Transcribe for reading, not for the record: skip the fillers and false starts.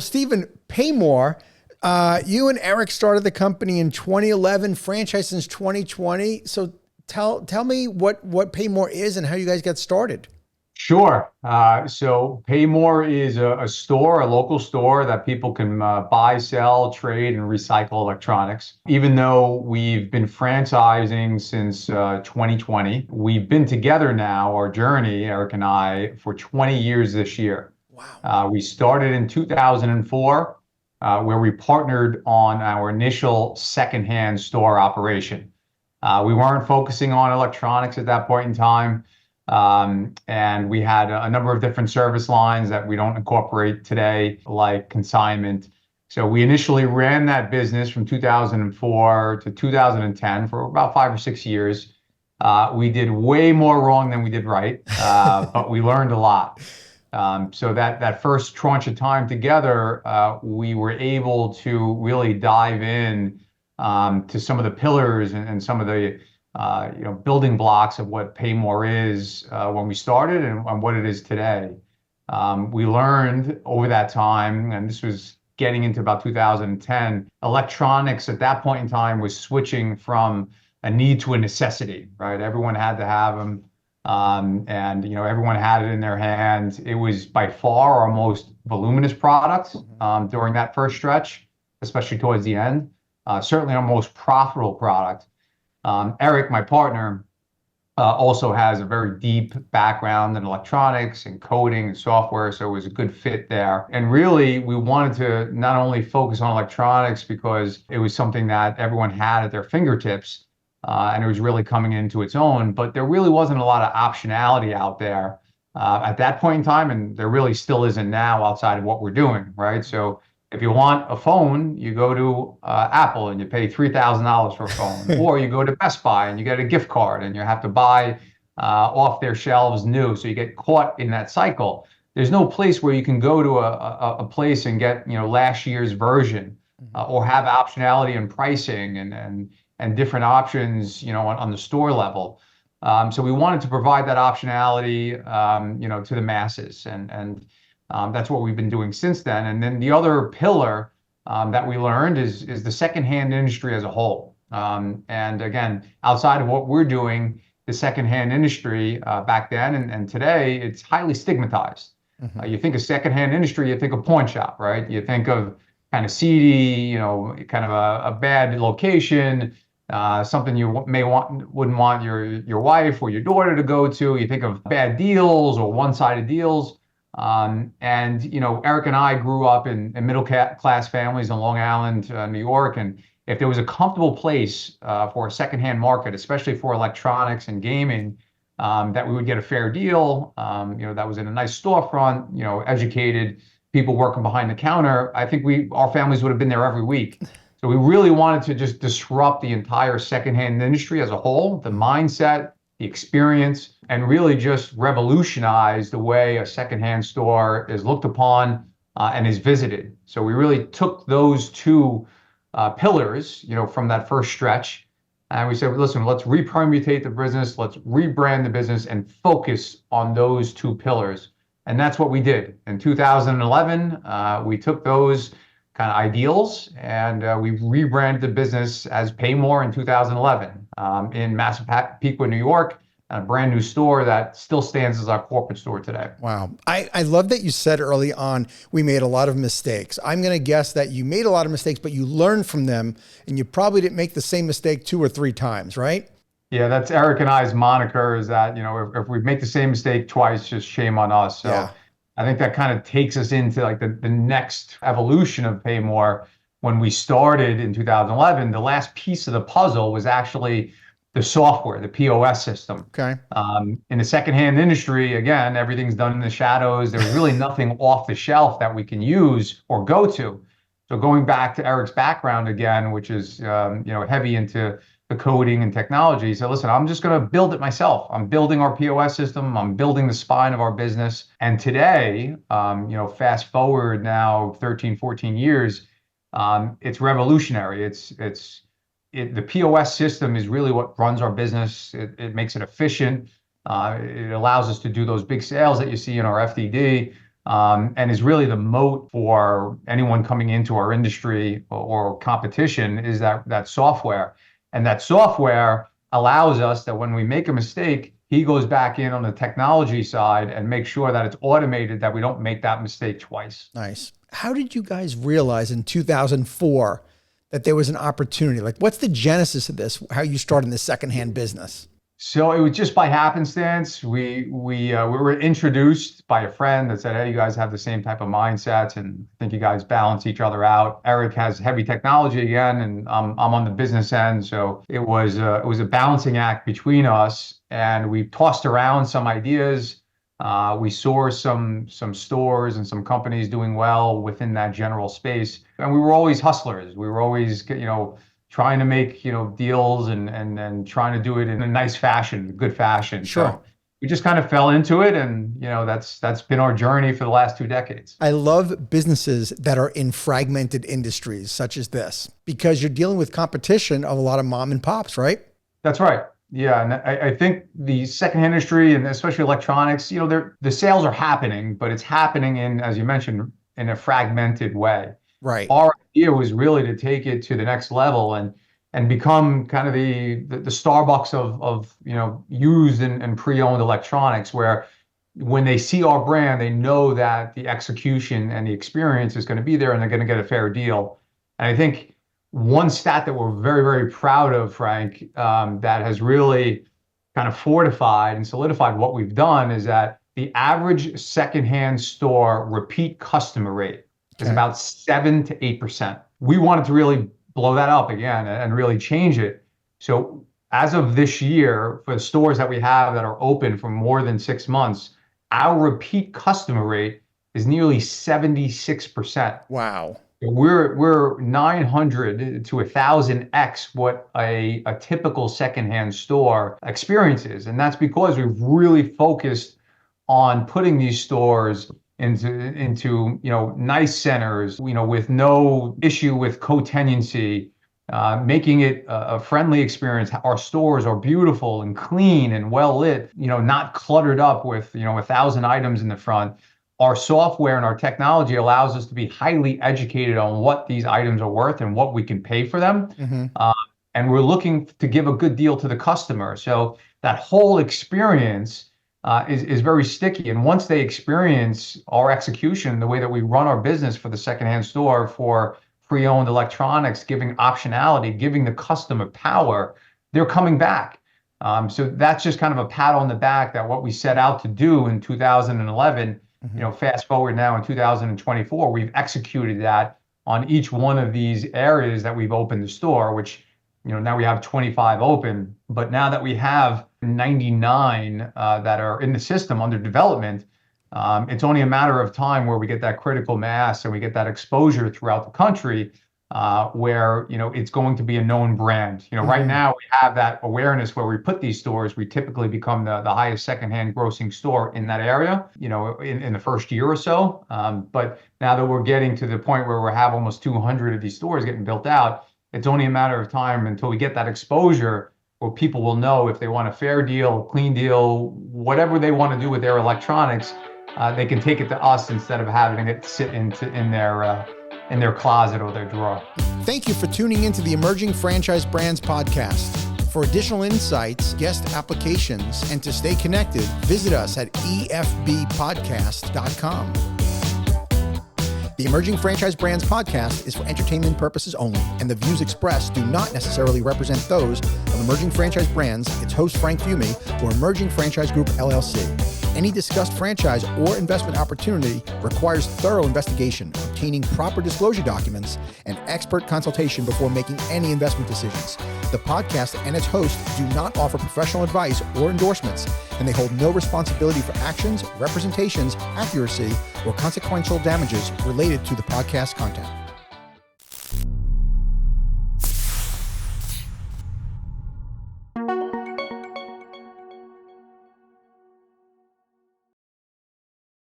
Stephen, Paymore, you and Eric started the company in 2011, franchise since 2020. So tell me what Paymore is and how you guys got started. Sure. So Paymore is a store, a local store that people can buy, sell, trade, and recycle electronics. Even though we've been franchising since 2020, we've been together now, our journey, Eric and I, for 20 years this year. Wow. We started in 2004, where we partnered on our initial secondhand store operation. We weren't focusing on electronics at that point in time. And we had a number of different service lines that we don't incorporate today, like consignment. So we initially ran that business from 2004 to 2010 for about 5 or 6 years. We did way more wrong than we did right, but we learned a lot. So that first tranche of time together, we were able to really dive in to some of the pillars and some of the building blocks of what Paymore is when we started and what it is today. We learned over that time, and this was getting into about 2010, electronics at that point in time was switching from a need to a necessity, right? Everyone had to have them, and everyone had it in their hands. It was by far our most voluminous product during that first stretch, especially towards the end. Certainly our most profitable product. Eric, my partner, also has a very deep background in electronics and coding and software, so it was a good fit there. And really, we wanted to not only focus on electronics because it was something that everyone had at their fingertips, and it was really coming into its own, but there really wasn't a lot of optionality out there at that point in time, and there really still isn't now outside of what we're doing, right? So if you want a phone, you go to Apple and you pay $3,000 for a phone, or you go to Best Buy and you get a gift card and you have to buy off their shelves new. So you get caught in that cycle. There's no place where you can go to a place and get last year's version, or have optionality in pricing and different options on the store level. So we wanted to provide that optionality to the masses, and that's what we've been doing since then. And then the other pillar that we learned is the secondhand industry as a whole. And again, outside of what we're doing, the secondhand industry back then and today, it's highly stigmatized. You think of secondhand industry, you think of pawn shop, right? You think of kind of seedy, kind of a bad location, something you wouldn't want your wife or your daughter to go to. You think of bad deals or one-sided deals. Eric and I grew up in middle class families in Long Island, New York, and if there was a comfortable place for a secondhand market, especially for electronics and gaming, that we would get a fair deal, that was in a nice storefront, educated people working behind the counter, I think our families would have been there every week. So we really wanted to just disrupt the entire secondhand industry as a whole, the mindset, the experience, and really just revolutionize the way a secondhand store is looked upon and is visited. So we really took those two pillars, from that first stretch, and we said, listen, let's repermutate the business, let's rebrand the business, and focus on those two pillars. And that's what we did. In 2011, we took those kind of ideals and we rebranded the business as Paymore in 2011 in Massapequa, New York, a brand new store that still stands as our corporate store today. Wow. I love that you said early on, we made a lot of mistakes. I'm going to guess that you made a lot of mistakes, but you learned from them and you probably didn't make the same mistake 2 or 3 times, right? Yeah, that's Eric and I's moniker is that, if we make the same mistake twice, just shame on us. So Yeah. I think that kind of takes us into like the next evolution of Paymore. When we started in 2011, the last piece of the puzzle was actually the software, the POS system. Okay. In the secondhand industry, again, everything's done in the shadows. There's really nothing off the shelf that we can use or go to. So going back to Eric's background again, which is heavy into the coding and technology. So listen, I'm just going to build it myself. I'm building our POS system. I'm building the spine of our business. And today, fast forward now 13, 14 years, it's revolutionary. The POS system is really what runs our business. It makes it efficient. It allows us to do those big sales that you see in our FDD. and is really the moat for anyone coming into our industry or competition is that software. And that software allows us that when we make a mistake, he goes back in on the technology side and makes sure that it's automated, that we don't make that mistake twice. Nice. How did you guys realize in 2004 that there was an opportunity? Like, what's the genesis of this? How you started the secondhand business? So it was just by happenstance. We were introduced by a friend that said, "Hey, you guys have the same type of mindsets, and I think you guys balance each other out." Eric has heavy technology again, and I'm on the business end. So it was a balancing act between us, and we tossed around some ideas. We saw some stores and some companies doing well within that general space, and we were always hustlers. We were always, trying to make, deals and trying to do it in a nice fashion, good fashion. Sure. So we just kind of fell into it, and that's been our journey for the last 2 decades. I love businesses that are in fragmented industries such as this, because you're dealing with competition of a lot of mom and pops, right? That's right. Yeah, and I think the secondhand industry, and especially electronics, the sales are happening, but it's happening in, as you mentioned, in a fragmented way. Right. Our idea was really to take it to the next level and become kind of the Starbucks of used and pre-owned electronics, where when they see our brand, they know that the execution and the experience is going to be there, and they're going to get a fair deal. And I think one stat that we're very, very proud of, Frank, that has really kind of fortified and solidified what we've done, is that the average secondhand store repeat customer rate is about 7 to 8%. We wanted to really blow that up again and really change it. So as of this year, for the stores that we have that are open for more than 6 months, our repeat customer rate is nearly 76%. Wow. We're 900 to 1,000x what a typical secondhand store experiences. And that's because we've really focused on putting these stores into nice centers, with no issue with co-tenancy, making it a friendly experience. Our stores are beautiful and clean and well lit, not cluttered up with 1,000 items in the front. Our software and our technology allows us to be highly educated on what these items are worth and what we can pay for them. Mm-hmm. And we're looking to give a good deal to the customer. So that whole experience is very sticky. And once they experience our execution, the way that we run our business for the secondhand store for pre-owned electronics, giving optionality, giving the customer power, they're coming back. So that's just kind of a pat on the back that what we set out to do in 2011, fast forward now in 2024, we've executed that on each one of these areas that we've opened the store, which now we have 25 open, but now that we have 99 that are in the system under development, it's only a matter of time where we get that critical mass and we get that exposure throughout the country, where it's going to be a known brand. Right now we have that awareness where we put these stores. We typically become the highest secondhand grossing store in that area, in the first year or so. But now that we're getting to the point where we have almost 200 of these stores getting built out, it's only a matter of time until we get that exposure where people will know if they want a fair deal, a clean deal, whatever they want to do with their electronics, they can take it to us instead of having it sit in their closet or their drawer. Thank you for tuning into the Emerging Franchise Brands podcast. For additional insights, guest applications, and to stay connected, visit us at efbpodcast.com. The Emerging Franchise Brands podcast is for entertainment purposes only, and the views expressed do not necessarily represent those of Emerging Franchise Brands, its host Frank Fiume, or Emerging Franchise Group, LLC. Any discussed franchise or investment opportunity requires thorough investigation, obtaining proper disclosure documents, and expert consultation before making any investment decisions. The podcast and its hosts do not offer professional advice or endorsements, and they hold no responsibility for actions, representations, accuracy, or consequential damages related to the podcast content.